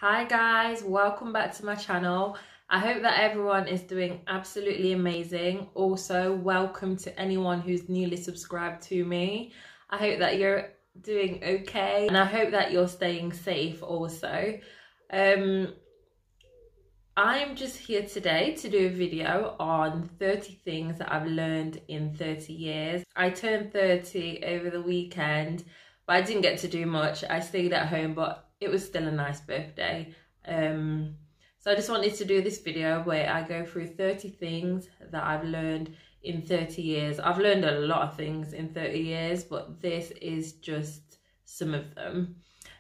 Hi guys, welcome back to my channel. I hope that everyone is doing absolutely amazing. Also, welcome to anyone who's newly subscribed to me. I hope that you're doing okay and I hope that you're staying safe also. I'm just here today to do a video on 30 things that I've learned in 30 years. I turned 30 over the weekend, but I didn't get to do much. I stayed at home, but it was still a nice birthday. So I just wanted to do this video where I go through 30 things that I've learned in 30 years. I've learned a lot of things in 30 years, but this is just some of them.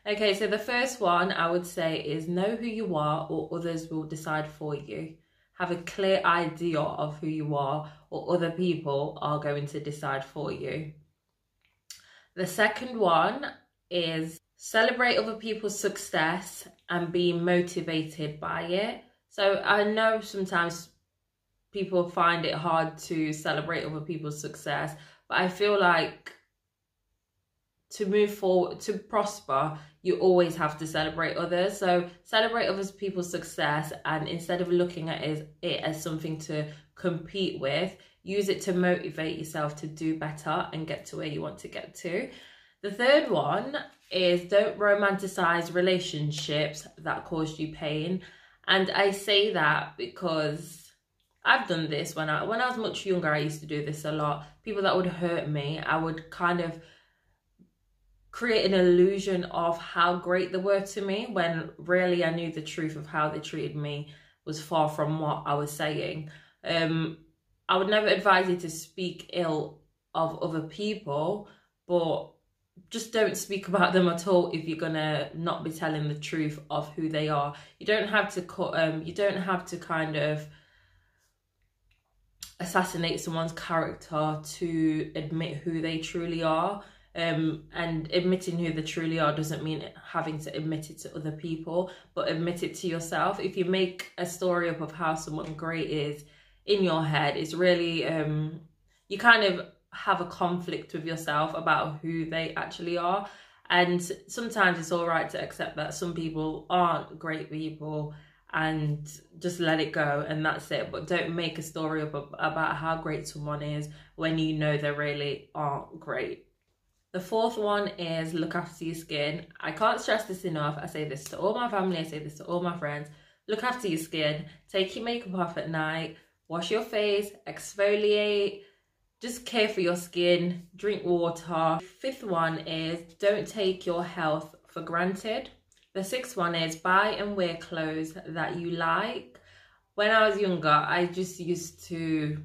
Okay, so the first one I would say is know who you are or others will decide for you. Have a clear idea of who you are or other people are going to decide for you. The second one is celebrate other people's success and be motivated by it. So I know sometimes people find it hard to celebrate other people's success, but I feel like to move forward, to prosper, you always have to celebrate others. So celebrate other people's success, and instead of looking at it as something to compete with, use it to motivate yourself to do better and get to where you want to get to. The third one is don't romanticize relationships that caused you pain. And I say that because I've done this when I was much younger. I used to do this a lot. People that would hurt me, I would kind of create an illusion of how great they were to me, when really I knew the truth of how they treated me was far from what I was saying. I would never advise you to speak ill of other people, but just don't speak about them at all if you're gonna not be telling the truth of who they are. You don't have to kind of assassinate someone's character to admit who they truly are. And admitting who they truly are doesn't mean having to admit it to other people, but admit it to yourself. If you make a story up of how someone great is in your head, it's really you kind of have a conflict with yourself about who they actually are. And sometimes it's all right to accept that some people aren't great people and just let it go, and that's it. But don't make a story up about how great someone is when you know they really aren't great. The fourth one is look after your skin. I can't stress this enough. I say this to all my family, I say this to all my friends. Look after your skin. Take your makeup off at night. Wash your face. Exfoliate. Just care for your skin. Drink water. Fifth one is don't take your health for granted. The sixth one is buy and wear clothes that you like. When I was younger, I just used to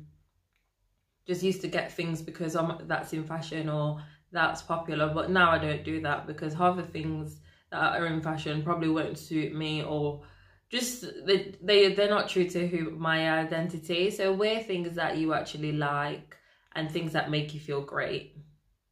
get things because that's in fashion or that's popular, but now I don't do that because half the things that are in fashion probably won't suit me, or just they're not true to who my identity. So wear things that you actually like and things that make you feel great.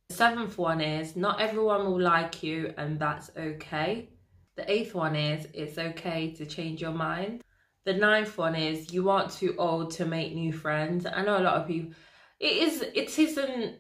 The seventh one is not everyone will like you, and that's okay. The eighth one is it's okay to change your mind. The ninth one is you aren't too old to make new friends. I know a lot of people, it isn't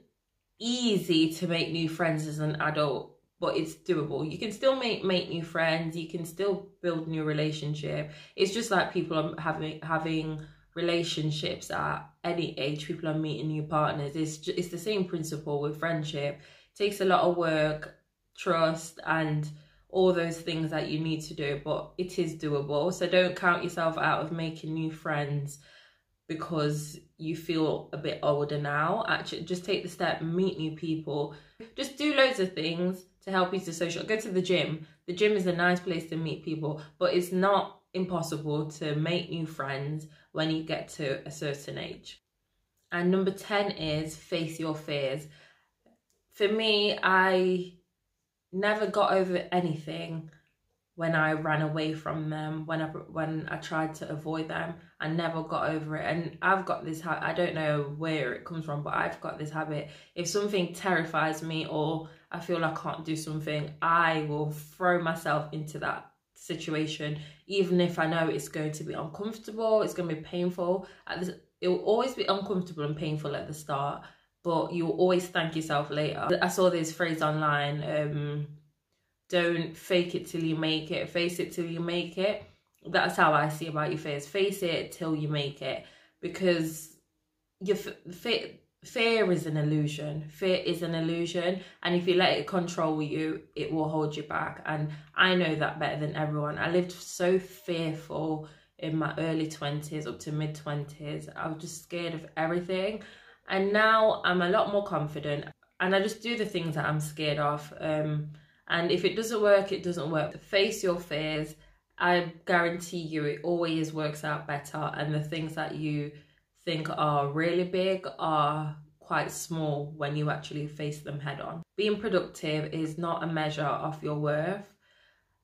easy to make new friends as an adult, but it's doable. You can still make new friends, you can still build new relationship. It's just like people are having relationships at any age. People are meeting new partners. It's the same principle with friendship. It takes a lot of work, trust, and all those things that you need to do, but it is doable. So don't count yourself out of making new friends because you feel a bit older now. Actually, just take the step, meet new people. Just do loads of things to help you to social. Go to the gym. The gym is a nice place to meet people, but it's not impossible to make new friends when you get to a certain age. And number 10 is face your fears. For me, I never got over anything when I ran away from them, when I tried to avoid them. I never got over it. And I've got this, I don't know where it comes from, but I've got this habit. If something terrifies me or I feel I can't do something, I will throw myself into that situation, even if I know it's going to be uncomfortable, it's going to be painful. It will always be uncomfortable and painful at the start, but you'll always thank yourself later. I saw this phrase online, Don't fake it till you make it. Face it till you make it. That's how I see about your fears. Face it till you make it, because your fear is an illusion. Fear is an illusion, and if you let it control you, it will hold you back. And I know that better than everyone. I lived so fearful in my early 20s up to mid 20s. I was just scared of everything, and now I'm a lot more confident, and I just do the things that I'm scared of. And if it doesn't work, it doesn't work. Face your fears. I guarantee you it always works out better, and the things that you think are really big are quite small when you actually face them head on. Being productive is not a measure of your worth.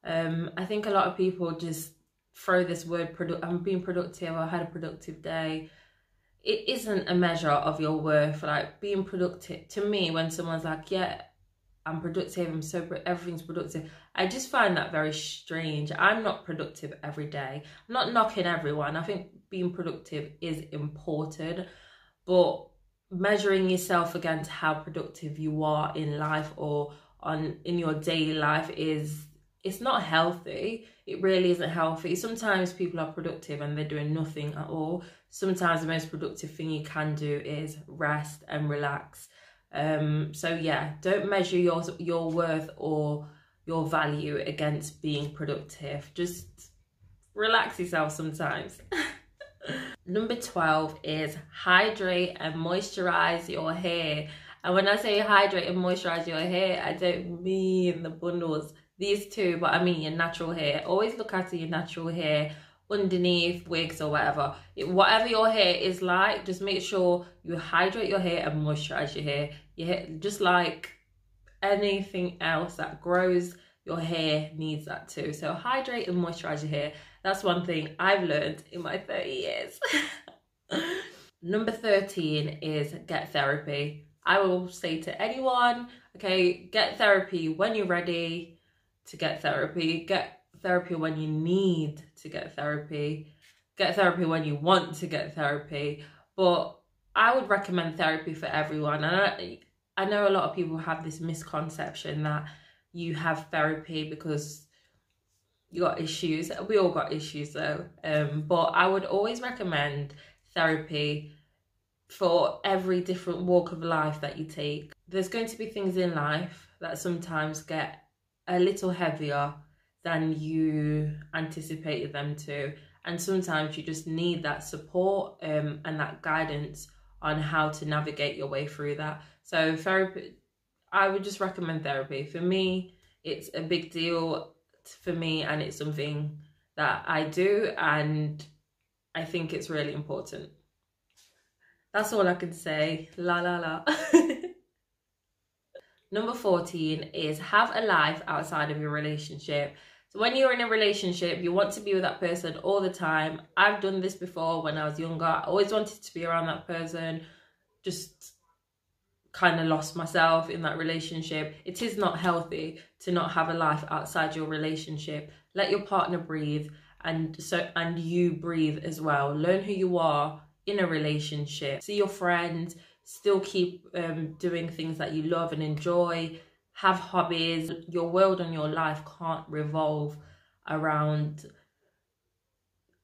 I think a lot of people just throw this word, I'm being productive, I had a productive day. It isn't a measure of your worth. Like, being productive, to me, when someone's like, yeah, I'm productive, I'm so everything's productive, I just find that very strange. I'm not productive every day. I'm not knocking everyone. I think being productive is important, but measuring yourself against how productive you are in life or in your daily life it's not healthy. It really isn't healthy. Sometimes people are productive and they're doing nothing at all. Sometimes the most productive thing you can do is rest and relax. So yeah, don't measure your worth or your value against being productive. Just relax yourself sometimes. Number 12 is hydrate and moisturize your hair. And when I say hydrate and moisturize your hair, I don't mean the bundles, these two, but I mean your natural hair. Always look after your natural hair underneath wigs or whatever. Whatever your hair is like, just make sure you hydrate your hair and moisturize your hair. Your hair, just like anything else that grows, your hair needs that too. So hydrate and moisturize your hair. That's one thing I've learned in my 30 years. Number 13 is get therapy. I will say to anyone, okay, get therapy when you're ready to get therapy. Get therapy when you need to get therapy. Get therapy when you want to get therapy. But I would recommend therapy for everyone. And I know a lot of people have this misconception that you have therapy because you got issues. We all got issues though. But I would always recommend therapy for every different walk of life that you take. There's going to be things in life that sometimes get a little heavier than you anticipated them to. And sometimes you just need that support and that guidance on how to navigate your way through that. So therapy, I would just recommend therapy. For me, it's a big deal for me, and it's something that I do, and I think it's really important. That's all I can say. La la la. Number 14 is have a life outside of your relationship. So when you're in a relationship, you want to be with that person all the time. I've done this before when I was younger. I always wanted to be around that person. Just kind of lost myself in that relationship. It is not healthy to not have a life outside your relationship. Let your partner breathe, and you breathe as well. Learn who you are in a relationship. See your friends. Still keep doing things that you love and enjoy. Have hobbies. Your world and your life can't revolve around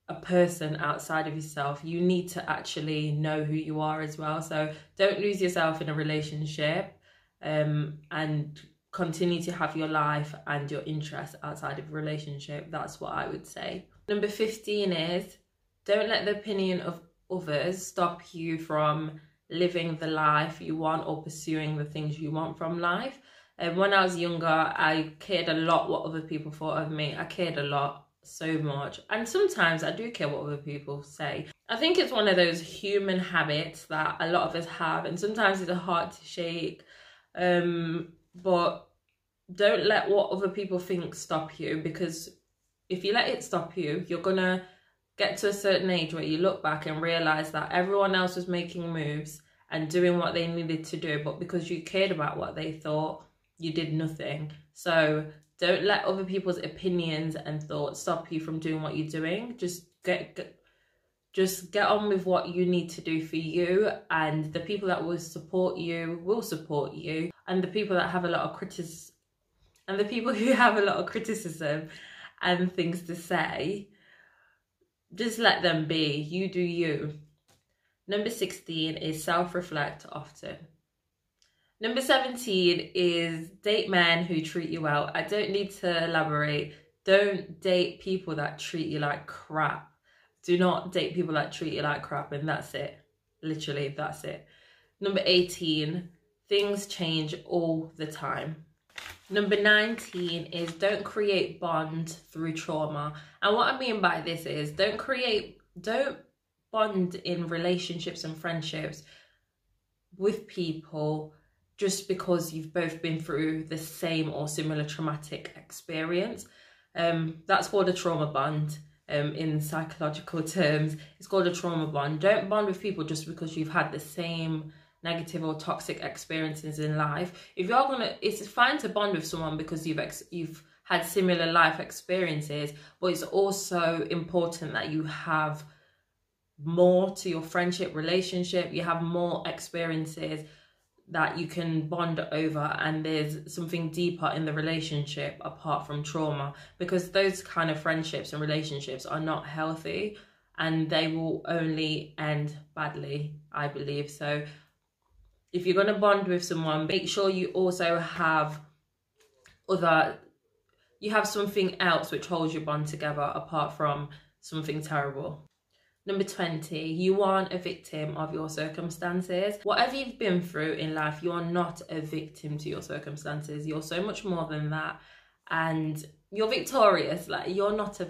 a person outside of yourself. You need to actually know who you are as well. So don't lose yourself in a relationship, and continue to have your life and your interests outside of a relationship. That's what I would say. Number 15 is don't let the opinion of others stop you from living the life you want or pursuing the things you want from life. And when I was younger, I cared a lot what other people thought of me. I cared a lot, so much. And sometimes I do care what other people say. I think it's one of those human habits that a lot of us have, and sometimes it's hard to shake. But don't let what other people think stop you, because if you let it stop you, you're gonna get to a certain age where you look back and realize that everyone else was making moves and doing what they needed to do, but because you cared about what they thought, you did nothing. So don't let other people's opinions and thoughts stop you from doing what you're doing. Just get on with what you need to do for you, and the people that will support you, and the people that have a lot of And the people who have a lot of criticism and things to say, just let them be. You do you. Number 16 is self-reflect often. Number 17 is date men who treat you well. I don't need to elaborate. Don't date people that treat you like crap. Do not date people that treat you like crap, and that's it. Literally, that's it. Number 18, things change all the time. Number 19 is don't create bonds through trauma. And what I mean by this is don't bond in relationships and friendships with people just because you've both been through the same or similar traumatic experience. That's called a trauma bond. In psychological terms, it's called a trauma bond. Don't bond with people just because you've had the same negative or toxic experiences in life. If you're gonna, it's fine to bond with someone because you've had similar life experiences, but it's also important that you have more to your friendship relationship. You have more experiences that you can bond over, and there's something deeper in the relationship apart from trauma, because those kind of friendships and relationships are not healthy and they will only end badly, I believe. So if you're going to bond with someone, make sure you also have something else which holds your bond together apart from something terrible. Number 20, you aren't a victim of your circumstances. Whatever you've been through in life, you are not a victim to your circumstances. You're so much more than that, and you're victorious. Like you're not a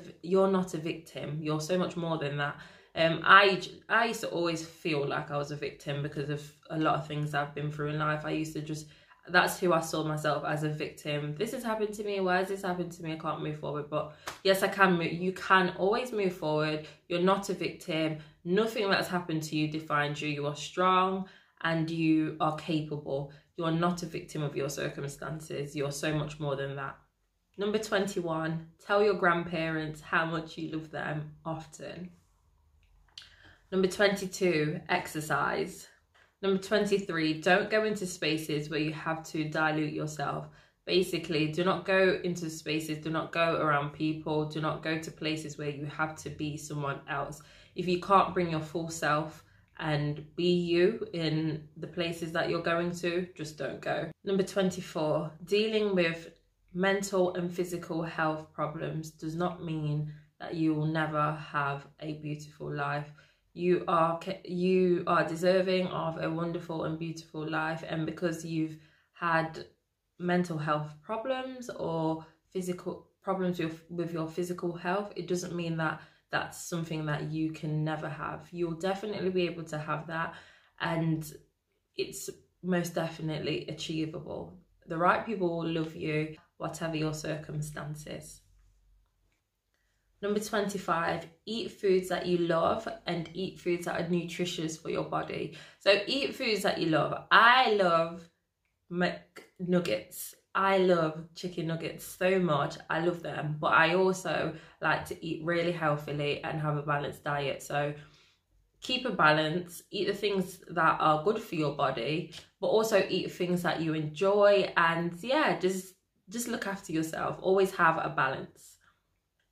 victim. You're so much more than that. I used to always feel like I was a victim because of a lot of things I've been through in life. That's who I saw myself, as a victim. This has happened to me. Why has this happened to me? I can't move forward. But yes, I can move. You can always move forward. You're not a victim. Nothing that's happened to you defines you. You are strong and you are capable. You are not a victim of your circumstances. You're so much more than that. Number 21, tell your grandparents how much you love them often. Number 22, exercise. Number 23, don't go into spaces where you have to dilute yourself. Basically, do not go into spaces, do not go around people, do not go to places where you have to be someone else. If you can't bring your full self and be you in the places that you're going to, just don't go. Number 24, dealing with mental and physical health problems does not mean that you will never have a beautiful life. You are deserving of a wonderful and beautiful life, and because you've had mental health problems or physical problems with your physical health, it doesn't mean that that's something that you can never have. You'll definitely be able to have that, and it's most definitely achievable. The right people will love you, whatever your circumstances. Number 25, eat foods that you love and eat foods that are nutritious for your body. So eat foods that you love. I love McNuggets. I love chicken nuggets so much. I love them. But I also like to eat really healthily and have a balanced diet. So keep a balance. Eat the things that are good for your body, but also eat things that you enjoy. And yeah, just look after yourself. Always have a balance.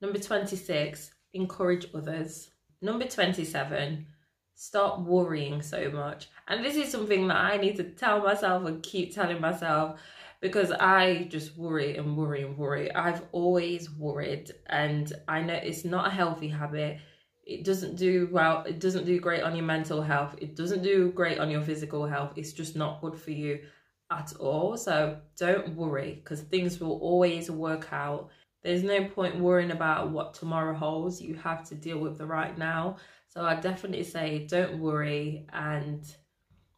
Number 26, encourage others. Number 27, stop worrying so much. And this is something that I need to tell myself and keep telling myself, because I just worry and worry and worry. I've always worried, and I know it's not a healthy habit. It doesn't do well. It doesn't do great on your mental health. It doesn't do great on your physical health. It's just not good for you at all. So don't worry, because things will always work out. There's no point worrying about what tomorrow holds. You have to deal with the right now. So I definitely say don't worry and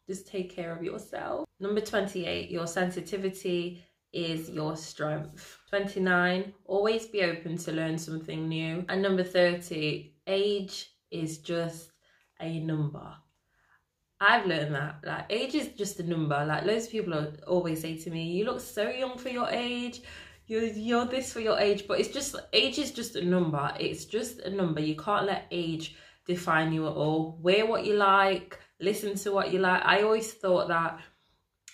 just take care of yourself. Number 28, your sensitivity is your strength. 29, always be open to learn something new. And number 30, age is just a number. I've learned that, like, age is just a number. Like, loads of people always say to me, you look so young for your age. You're this for your age, but it's just, age is just a number. It's just a number. You can't let age define you at all. Wear what you like, listen to what you like. I always thought that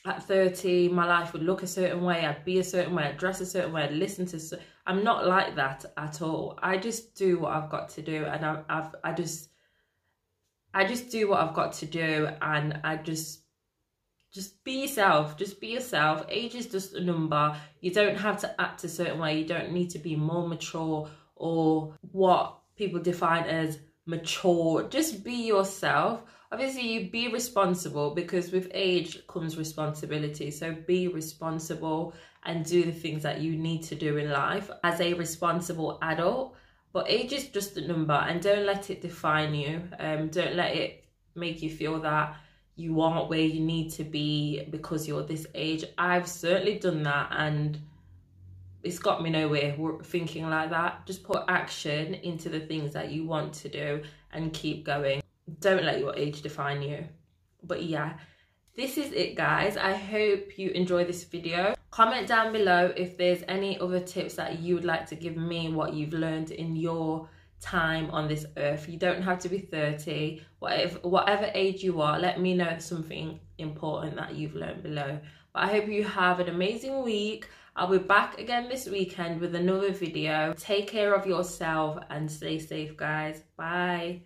at 30 my life would look a certain way, I'd be a certain way, I'd dress a certain way, I'd listen to, I'm not like that at all. I just do what I've got to do, and I just do what I've got to do, and I just be yourself. Just be yourself. Age is just a number. You don't have to act a certain way. You don't need to be more mature or what people define as mature. Just be yourself. Obviously, you be responsible, because with age comes responsibility. So be responsible and do the things that you need to do in life as a responsible adult. But age is just a number, and don't let it define you. Don't let it make you feel that you aren't where you need to be because you're this age. I've certainly done that, and it's got me nowhere thinking like that. Just put action into the things that you want to do and keep going. Don't let your age define you. But yeah, this is it, guys. I hope you enjoy this video. Comment down below if there's any other tips that you would like to give me, what you've learned in your time on this earth. You don't have to be 30. Whatever age you are, let me know something important that you've learned below. But I hope you have an amazing week. I'll be back again this weekend with another video. Take care of yourself and stay safe, guys. Bye.